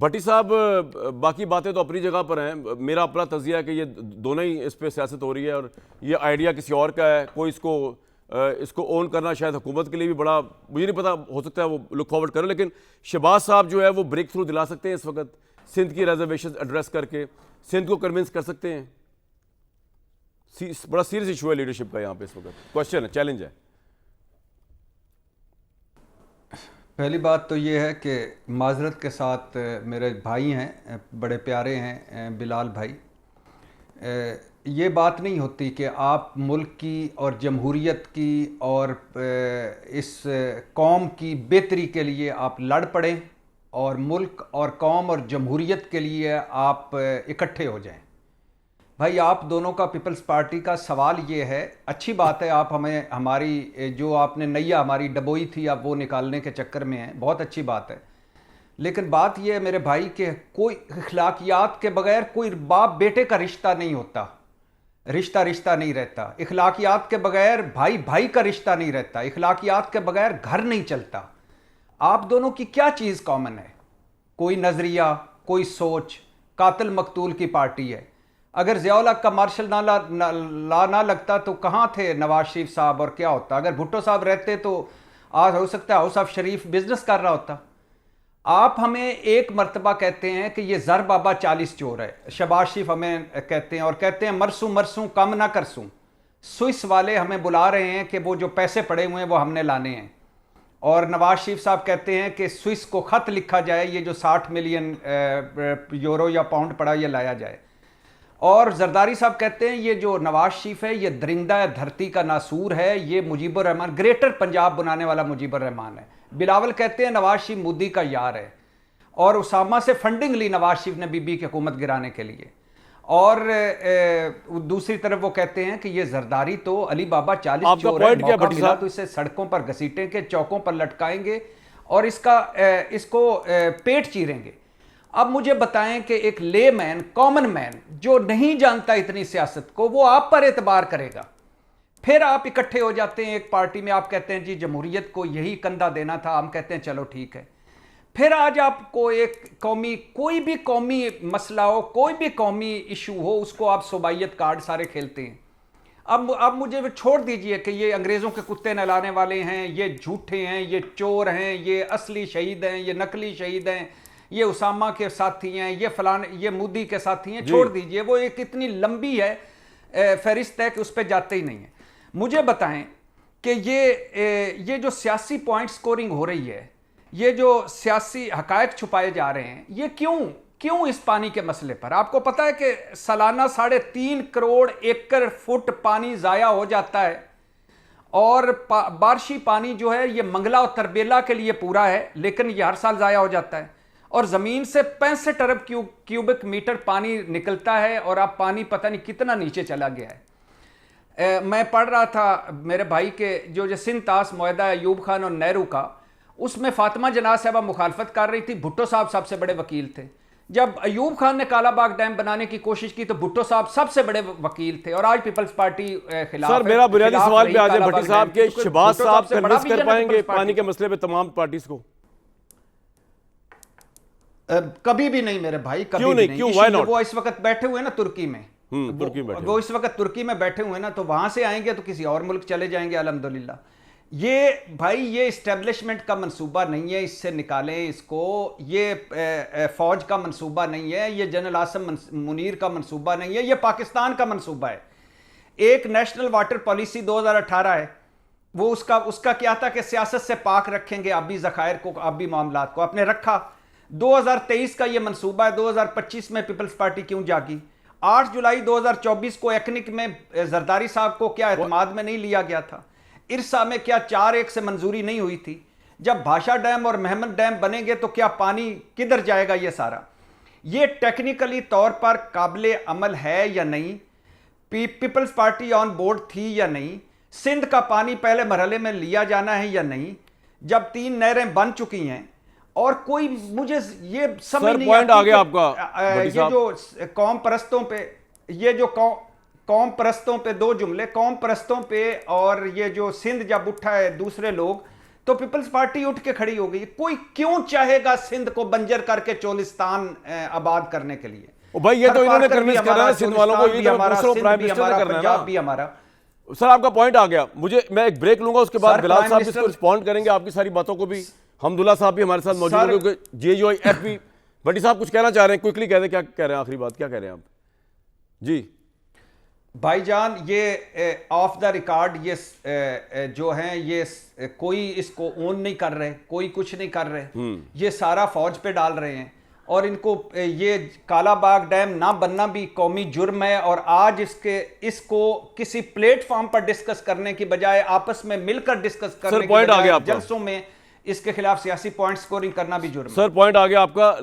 بھٹی صاحب باقی باتیں تو اپنی جگہ پر ہیں. میرا اپنا تجزیہ ہے کہ یہ دونوں ہی اس پہ سیاست ہو رہی ہے اور یہ آئیڈیا کسی اور کا ہے. کوئی اس کو اون کرنا شاید حکومت کے لیے بھی بڑا, مجھے نہیں پتا, ہو سکتا ہے وہ لک فارورڈ کرے, لیکن شہباز صاحب جو ہے وہ بریک تھرو دلا سکتے ہیں اس وقت سندھ کی ریزرویشن ایڈریس کر کے, سندھ کو کنونس کر سکتے ہیں. بڑا سیریس ایشو ہے لیڈرشپ کا یہاں پہ اس وقت, کوشچن ہے, چیلنج ہے. پہلی بات تو یہ ہے کہ معذرت کے ساتھ میرے بھائی ہیں, بڑے پیارے ہیں بلال بھائی, یہ بات نہیں ہوتی کہ آپ ملک کی اور جمہوریت کی اور اس قوم کی بہتری کے لیے آپ لڑ پڑیں اور ملک اور قوم اور جمہوریت کے لیے آپ اکٹھے ہو جائیں. بھائی آپ دونوں کا پیپلز پارٹی کا سوال یہ ہے, اچھی بات ہے آپ ہمیں ہماری جو آپ نے نیا ہماری ڈبوئی تھی آپ وہ نکالنے کے چکر میں ہیں, بہت اچھی بات ہے. لیکن بات یہ ہے میرے بھائی کہ کوئی اخلاقیات کے بغیر کوئی باپ بیٹے کا رشتہ نہیں ہوتا, رشتہ نہیں رہتا. اخلاقیات کے بغیر بھائی بھائی کا رشتہ نہیں رہتا, اخلاقیات کے بغیر گھر نہیں چلتا. آپ دونوں کی کیا چیز کامن ہے؟ کوئی نظریہ, کوئی سوچ. قاتل مقتول کی پارٹی ہے. اگر ضیاء الحق کا مارشل لا نہ لگتا تو کہاں تھے نواز شریف صاحب اور کیا ہوتا؟ اگر بھٹو صاحب رہتے تو آج ہو سکتا ہے ہاؤس آف شریف بزنس کر رہا ہوتا. آپ ہمیں ایک مرتبہ کہتے ہیں کہ یہ زر بابا 40 چور ہے, شہباز شریف ہمیں کہتے ہیں اور کہتے ہیں مرسوں کم نہ کرسوں. سوئس والے ہمیں بلا رہے ہیں کہ وہ جو پیسے پڑے ہوئے ہیں وہ ہم نے لانے ہیں, اور نواز شریف صاحب کہتے ہیں کہ سوئس کو خط لکھا جائے, یہ جو 60 ملین یورو یا پاؤنڈ پڑا یہ لایا جائے. اور زرداری صاحب کہتے ہیں یہ جو نواز شریف ہے یہ درندہ دھرتی کا ناسور ہے, یہ مجیب الرحمان گریٹر پنجاب بنانے والا مجیب الرحمان ہے. بلاول کہتے ہیں نواز شریف مودی کا یار ہے, اور اسامہ سے فنڈنگ لی نواز شریف نے بی بی کی حکومت گرانے کے لیے. اور دوسری طرف وہ کہتے ہیں کہ یہ زرداری تو علی بابا 40 چور ہے, موقع ملا تو اسے سڑکوں پر گھسیٹیں گے, چوکوں پر لٹکائیں گے اور اس کو پیٹ چیریں گے. اب مجھے بتائیں کہ ایک لے مین, کامن مین جو نہیں جانتا اتنی سیاست کو, وہ آپ پر اعتبار کرے گا؟ پھر آپ اکٹھے ہو جاتے ہیں ایک پارٹی میں, آپ کہتے ہیں جی جمہوریت کو یہی کندھا دینا تھا, ہم کہتے ہیں چلو ٹھیک ہے. پھر آج آپ کو ایک قومی, کوئی بھی قومی مسئلہ ہو, کوئی بھی قومی ایشو ہو, اس کو آپ صوبائیت کارڈ سارے کھیلتے ہیں. اب مجھے چھوڑ دیجئے کہ یہ انگریزوں کے کتے نہلانے والے ہیں, یہ جھوٹے ہیں, یہ چور ہیں, یہ اصلی شہید ہیں, یہ نقلی شہید ہیں, یہ اسامہ کے ساتھی ہیں, یہ فلان, یہ مودی کے ساتھی ہیں. چھوڑ دیجئے, وہ ایک اتنی لمبی ہے فہرست ہے کہ اس پہ جاتے ہی نہیں ہیں. مجھے بتائیں کہ یہ جو سیاسی پوائنٹ سکورنگ ہو رہی ہے, یہ جو سیاسی حقائق چھپائے جا رہے ہیں, یہ کیوں اس پانی کے مسئلے پر؟ آپ کو پتا ہے کہ سالانہ 3.5 کروڑ ایکڑ فٹ پانی ضائع ہو جاتا ہے, اور بارشی پانی جو ہے یہ منگلا اور تربیلا کے لیے پورا ہے, لیکن یہ ہر سال ضائع ہو جاتا ہے. اور زمین سے 65 ارب کیوبک میٹر پانی نکلتا ہے, اور اب پانی پتہ نہیں کتنا نیچے چلا گیا ہے. میں پڑھ رہا تھا میرے بھائی کے جو سندھ طاس معاہدہ ایوب خان اور نہرو کا, اس میں فاطمہ جناح صاحبہ مخالفت کر رہی تھی, بھٹو صاحب سب سے بڑے وکیل تھے. جب ایوب خان نے کالا باغ ڈیم بنانے کی کوشش کی تو بھٹو صاحب سب سے بڑے وکیل تھے, اور آج پیپلز پارٹی خلاف ہے. سر میرا بنیادی سوال پہ آ جائے بھٹی صاحب کے, شہباز صاحب کنوینس کر پائیں گے پانی کے مسئلے پہ تمام پارٹیز کو؟ کبھی بھی نہیں میرے بھائی, کبھی بھی نہیں. وہ اس وقت بیٹھے ہوئے نا ترکی میں, وہ اس وقت ترکی میں بیٹھے ہوئے نا, تو وہاں سے آئیں گے تو کسی اور ملک چلے جائیں گے الحمدللہ. یہ بھائی یہ اسٹیبلشمنٹ کا منصوبہ نہیں ہے, اس سے نکالیں اس کو. یہ فوج کا منصوبہ نہیں ہے, یہ جنرل عاصم منیر کا منصوبہ نہیں ہے, یہ پاکستان کا منصوبہ ہے. ایک نیشنل واٹر پالیسی 2018 ہے, وہ اس کا کیا تھا کہ سیاست سے پاک رکھیں گے آبی ذخائر کو, آبی معاملات کو. آپ نے رکھا. 2023 کا یہ منصوبہ ہے, 2025 میں پیپلز پارٹی کیوں جاگی؟ 8 جولائی 2024 کو ایکنک میں زرداری صاحب کو کیا اعتماد میں نہیں لیا گیا تھا؟ ارسا میں کیا 4-1 سے منظوری نہیں ہوئی تھی؟ جب بھاشا ڈیم اور محمد ڈیم بنیں گے تو کیا پانی کدھر جائے گا؟ یہ سارا یہ ٹیکنیکلی طور پر قابل عمل ہے یا نہیں؟ پیپلز پارٹی آن بورڈ تھی یا نہیں؟ سندھ کا پانی پہلے مرحلے میں لیا جانا ہے یا نہیں؟ جب 3 نہریں بن چکی ہیں, اور کوئی مجھے یہ سمجھ نہیں آتی کہ یہ جو قوم پرستوں پہ, یہ جو قوم پرستوں پہ 2 جملے, قوم پرستوں پہ, اور یہ جو سندھ جب اٹھا ہے دوسرے لوگ, تو پیپلز پارٹی اٹھ کے کھڑی ہو گئی. کوئی کیوں چاہے گا سندھ کو بنجر کر کے چولستان آباد کرنے کے لیے؟ بھائی یہ تو انہوں نے کنوینس کرنا ہے سندھ والوں کو, یہ تو دوسروں پرائم منسٹر نے کرنا ہے بھی ہمارا. سر آپ کا پوائنٹ آ گیا. میں ایک بریک لوں گا, اس کے بعد بلال صاحب اس کو رسپونڈ کریں گے آپ کی ساری باتوں کو بھی. حمداللہ صاحب بھی ہمارے ساتھ موجود ہیں کیونکہ JUIF بھی. بھٹی صاحب کچھ کہنا چاہ رہے ہیں, کوئکلی کہہ دیں کیا کہہ رہے ہیں, آخری بات کیا کہہ رہے ہیں آپ؟ جی بھائی جان, یہ آف دا ریکارڈ یہ جو ہیں یہ کوئی اس کو اون نہیں کر رہے, کوئی کچھ نہیں کر رہے, یہ سارا فوج پہ ڈال رہے ہیں. اور ان کو یہ کالا باغ ڈیم نہ بننا بھی قومی جرم ہے, اور آج اس کو کسی پلیٹ فارم پر ڈسکس کرنے کی بجائے آپس میں مل کر ڈسکس کرنے کی بجائے جلسوں میں اس کے خلاف سیاسی پوائنٹ سکورنگ کرنا بھی جرم ہے. سر پوائنٹ آ گیا آپ کا.